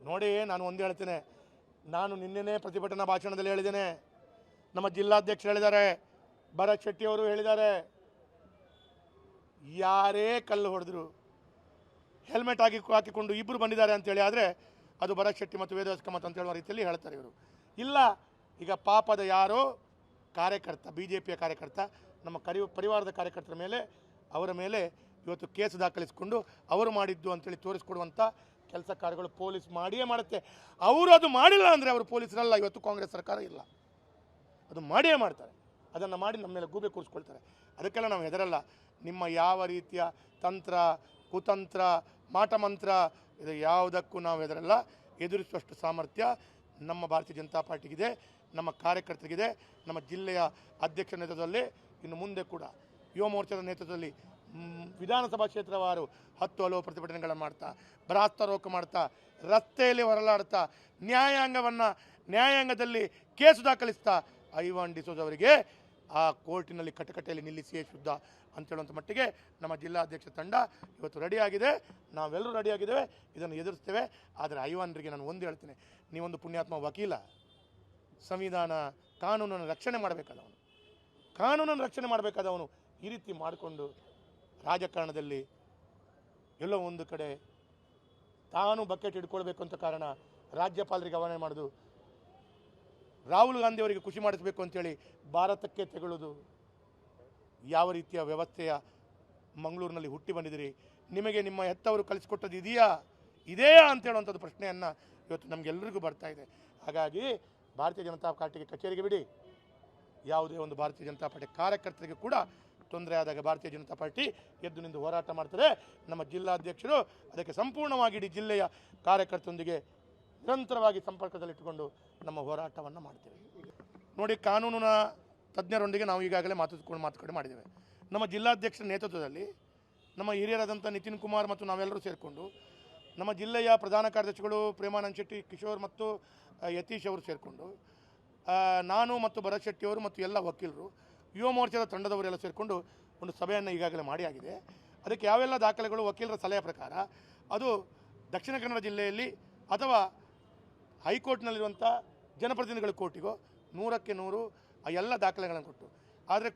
ನೋಡಿ, ನಾನು ಒಂದು ಹೇಳ್ತೇನೆ. ನಾನು ನಿನ್ನೆನೇ ಪ್ರತಿಭಟನಾ ಭಾಷಣದಲ್ಲಿ ಹೇಳಿದ್ದೇನೆ, ನಮ್ಮ ಜಿಲ್ಲಾಧ್ಯಕ್ಷರು ಹೇಳಿದ್ದಾರೆ, ಭರತ್ ಶೆಟ್ಟಿ ಅವರು ಹೇಳಿದ್ದಾರೆ, ಯಾರೇ ಕಲ್ಲು ಹೊಡೆದ್ರು ಹೆಲ್ಮೆಟ್ ಹಾಕಿಕೊಂಡು ಇಬ್ಬರು ಬಂದಿದ್ದಾರೆ ಅಂತೇಳಿ ಆದರೆ ಅದು ಭರತ್ ಶೆಟ್ಟಿ ಮತ್ತು ವೇದವ್ಯಾಸ ಕಾಮತ್ ಅಂತ ಹೇಳುವ ರೀತಿಯಲ್ಲಿ ಹೇಳ್ತಾರೆ ಇವರು. ಇಲ್ಲ, ಈಗ ಪಾಪದ ಯಾರೋ ಕಾರ್ಯಕರ್ತ, BJPಯ ಕಾರ್ಯಕರ್ತ, ನಮ್ಮ ಪರಿವಾರದ ಕಾರ್ಯಕರ್ತರ ಮೇಲೆ, ಅವರ ಮೇಲೆ ಇವತ್ತು ಕೇಸ್ ದಾಖಲಿಸಿಕೊಂಡು ಅವರು ಮಾಡಿದ್ದು ಅಂತೇಳಿ ತೋರಿಸ್ಕೊಡುವಂಥ ಕೆಲಸ ಕಾರ್ಯಗಳು ಪೊಲೀಸ್ ಮಾಡಿಯೇ ಮಾಡುತ್ತೆ. ಅವರು ಅದು ಮಾಡಿಲ್ಲ ಅಂದರೆ ಅವರು ಪೊಲೀಸರಲ್ಲ, ಇವತ್ತು ಕಾಂಗ್ರೆಸ್ ಸರ್ಕಾರ ಇಲ್ಲ, ಅದು ಮಾಡಿಯೇ ಮಾಡ್ತಾರೆ. ಅದನ್ನು ಮಾಡಿ ನಮ್ಮ ಮೇಲೆ ಗೂಬೆ ಕೂರಿಸ್ಕೊಳ್ತಾರೆ. ಅದಕ್ಕೆಲ್ಲ ನಾವು ಹೆದರಲ್ಲ. ನಿಮ್ಮ ಯಾವ ರೀತಿಯ ತಂತ್ರ, ಕುತಂತ್ರ, ಮಾಟಮಂತ್ರ ಇದು ಯಾವುದಕ್ಕೂ ನಾವು ಹೆದರಲ್ಲ. ಎದುರಿಸುವಷ್ಟು ಸಾಮರ್ಥ್ಯ ನಮ್ಮ ಭಾರತೀಯ ಜನತಾ ಪಾರ್ಟಿಗಿದೆ, ನಮ್ಮ ಕಾರ್ಯಕರ್ತರಿಗಿದೆ. ನಮ್ಮ ಜಿಲ್ಲೆಯ ಅಧ್ಯಕ್ಷರ ನೇತೃತ್ವದಲ್ಲಿ, ಇನ್ನು ಮುಂದೆ ಕೂಡ ಯುವ ಮೋರ್ಚಾದ ನೇತೃತ್ವದಲ್ಲಿ ವಿಧಾನಸಭಾ ಕ್ಷೇತ್ರವಾರು 10 ಹಲವು ಪ್ರತಿಭಟನೆಗಳನ್ನು ಮಾಡ್ತಾ, ರಾಸ್ತಾರೋಕ ಮಾಡ್ತಾ, ರಸ್ತೆಯಲ್ಲಿ ಹೊರಲಾಡ್ತಾ, ನ್ಯಾಯಾಂಗದಲ್ಲಿ ಕೇಸು ದಾಖಲಿಸ್ತಾ ಐವಾನ್ ಡಿಸೋಜ ಅವರಿಗೆ ಆ ಕೋರ್ಟಿನಲ್ಲಿ ಕಟಕಟೆಯಲ್ಲಿ ನಿಲ್ಲಿಸಿಯೇ ಶುದ್ಧ ಅಂತೇಳುವಂಥ ಮಟ್ಟಿಗೆ ನಮ್ಮ ಜಿಲ್ಲಾಧ್ಯಕ್ಷ ತಂಡ ಇವತ್ತು ರೆಡಿಯಾಗಿದೆ. ನಾವೆಲ್ಲರೂ ರೆಡಿಯಾಗಿದ್ದೇವೆ, ಇದನ್ನು ಎದುರಿಸ್ತೇವೆ. ಆದರೆ ಐವಾನ್ರಿಗೆ ನಾನು ಒಂದು ಹೇಳ್ತೇನೆ, ನೀವೊಂದು ಪುಣ್ಯಾತ್ಮ ವಕೀಲ, ಸಂವಿಧಾನ ಕಾನೂನನ್ನು ರಕ್ಷಣೆ ಮಾಡಬೇಕಾದವನು ಈ ರೀತಿ ಮಾಡಿಕೊಂಡು ರಾಜಕಾರಣದಲ್ಲಿ ಎಲ್ಲೋ ಒಂದು ಕಡೆ ತಾನು ಬಕೆಟ್ ಹಿಡ್ಕೊಳ್ಬೇಕು ಅಂತ ಕಾರಣ ರಾಜ್ಯಪಾಲರಿಗೆ ಅವಮಾನ ಮಾಡೋದು, ರಾಹುಲ್ ಗಾಂಧಿ ಅವರಿಗೆ ಖುಷಿ ಮಾಡಿಸಬೇಕು ಅಂತೇಳಿ ಭಾರತಕ್ಕೆ ತೆಗೊಳ್ಳೋದು, ಯಾವ ರೀತಿಯ ವ್ಯವಸ್ಥೆಯ ಮಂಗಳೂರಿನಲ್ಲಿ ಹುಟ್ಟಿ ಬಂದಿದ್ದೀರಿ? ನಿಮಗೆ ನಿಮ್ಮ ಹೆತ್ತವರು ಕಲಿಸ್ಕೊಟ್ಟದ್ದು ಇದೆಯಾ ಅಂತೇಳುವಂಥದ್ದು ಪ್ರಶ್ನೆಯನ್ನು ಇವತ್ತು ನಮಗೆಲ್ಲರಿಗೂ ಬರ್ತಾ ಇದೆ. ಹಾಗಾಗಿ ಭಾರತೀಯ ಜನತಾ ಪಾರ್ಟಿಗೆ ಕಚೇರಿಗೆ ಬಿಡಿ, ಯಾವುದೇ ಒಂದು ಭಾರತೀಯ ಜನತಾ ಪಾರ್ಟಿ ಕಾರ್ಯಕರ್ತರಿಗೆ ಕೂಡ ತೊಂದರೆ ಆದಾಗ ಭಾರತೀಯ ಜನತಾ ಪಾರ್ಟಿ ಎದ್ದು ನಿಂತು ಹೋರಾಟ ಮಾಡ್ತಾರೆ. ನಮ್ಮ ಜಿಲ್ಲಾಧ್ಯಕ್ಷರು ಅದಕ್ಕೆ ಸಂಪೂರ್ಣವಾಗಿ ಇಡೀ ಜಿಲ್ಲೆಯ ಕಾರ್ಯಕರ್ತರೊಂದಿಗೆ ನಿರಂತರವಾಗಿ ಸಂಪರ್ಕದಲ್ಲಿಟ್ಟುಕೊಂಡು ನಮ್ಮ ಹೋರಾಟವನ್ನು ಮಾಡ್ತೇವೆ. ನೋಡಿ, ಕಾನೂನಿನ ತಜ್ಞರೊಂದಿಗೆ ನಾವು ಈಗಾಗಲೇ ಮಾತುಕತೆ ಮಾಡಿದ್ದೇವೆ. ನಮ್ಮ ಜಿಲ್ಲಾಧ್ಯಕ್ಷರ ನೇತೃತ್ವದಲ್ಲಿ ನಮ್ಮ ಹಿರಿಯರಾದಂಥ ನಿತಿನ್ ಕುಮಾರ್ ಮತ್ತು ನಾವೆಲ್ಲರೂ ಸೇರಿಕೊಂಡು, ನಮ್ಮ ಜಿಲ್ಲೆಯ ಪ್ರಧಾನ ಕಾರ್ಯದರ್ಶಿಗಳು ಪ್ರೇಮಾನಂದ್ ಶೆಟ್ಟಿ, ಕಿಶೋರ್ ಮತ್ತು ಯತೀಶ್ ಅವರು ಸೇರಿಕೊಂಡು, ನಾನು ಮತ್ತು ಭರತ್ ಶೆಟ್ಟಿ ಅವರು ಮತ್ತು ಎಲ್ಲ ವಕೀಲರು, ಯುವ ಮೋರ್ಚಾದ ತಂಡದವರೆಲ್ಲ ಸೇರಿಕೊಂಡು ಒಂದು ಸಭೆಯನ್ನು ಈಗಾಗಲೇ ಮಾಡಿಯಾಗಿದೆ. ಅದಕ್ಕೆ ಯಾವೆಲ್ಲ ದಾಖಲೆಗಳು ವಕೀಲರ ಸಲಹೆ ಪ್ರಕಾರ ಅದು ದಕ್ಷಿಣ ಕನ್ನಡ ಜಿಲ್ಲೆಯಲ್ಲಿ ಅಥವಾ ಹೈಕೋರ್ಟ್ನಲ್ಲಿರುವಂಥ ಜನಪ್ರತಿನಿಧಿಗಳ ಕೋರ್ಟಿಗೋ 100ಕ್ಕೆ 100 ಆ ಎಲ್ಲ ದಾಖಲೆಗಳನ್ನು ಕೊಟ್ಟು, ಆದರೆ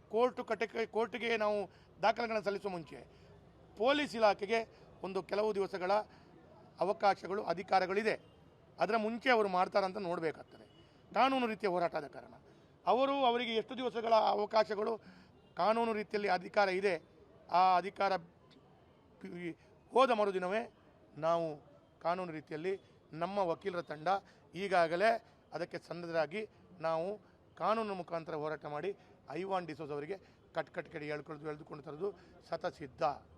ಕೋರ್ಟಿಗೆ ನಾವು ದಾಖಲೆಗಳನ್ನು ಸಲ್ಲಿಸುವ ಮುಂಚೆ ಪೊಲೀಸ್ ಇಲಾಖೆಗೆ ಕೆಲವು ದಿವಸಗಳ ಅವಕಾಶಗಳು, ಅಧಿಕಾರಗಳಿದೆ. ಅದರ ಮುಂಚೆ ಅವರು ಮಾಡ್ತಾರಂತ ನೋಡಬೇಕಾಗ್ತದೆ. ಕಾನೂನು ರೀತಿಯ ಹೋರಾಟ ಆದ ಕಾರಣ ಅವರಿಗೆ ಎಷ್ಟು ದಿವಸಗಳ ಅವಕಾಶಗಳು, ಕಾನೂನು ರೀತಿಯಲ್ಲಿ ಅಧಿಕಾರ ಇದೆ, ಆ ಅಧಿಕಾರ ಹೋದ ಮರುದಿನವೇ ನಾವು ಕಾನೂನು ರೀತಿಯಲ್ಲಿ ನಮ್ಮ ವಕೀಲರ ತಂಡ ಈಗಾಗಲೇ ಅದಕ್ಕೆ ಸನ್ನದ್ಧರಾಗಿ ನಾವು ಕಾನೂನು ಮುಖಾಂತರ ಹೋರಾಟ ಮಾಡಿ ಐವಾನ್ ಡಿಸೋಜ ಅವರಿಗೆ ಕಟ್ಕಟ್ಕಡೆ ಎಳ್ದುಕೊಂಡು ತರೋದು ಶತಸಿದ್ಧ.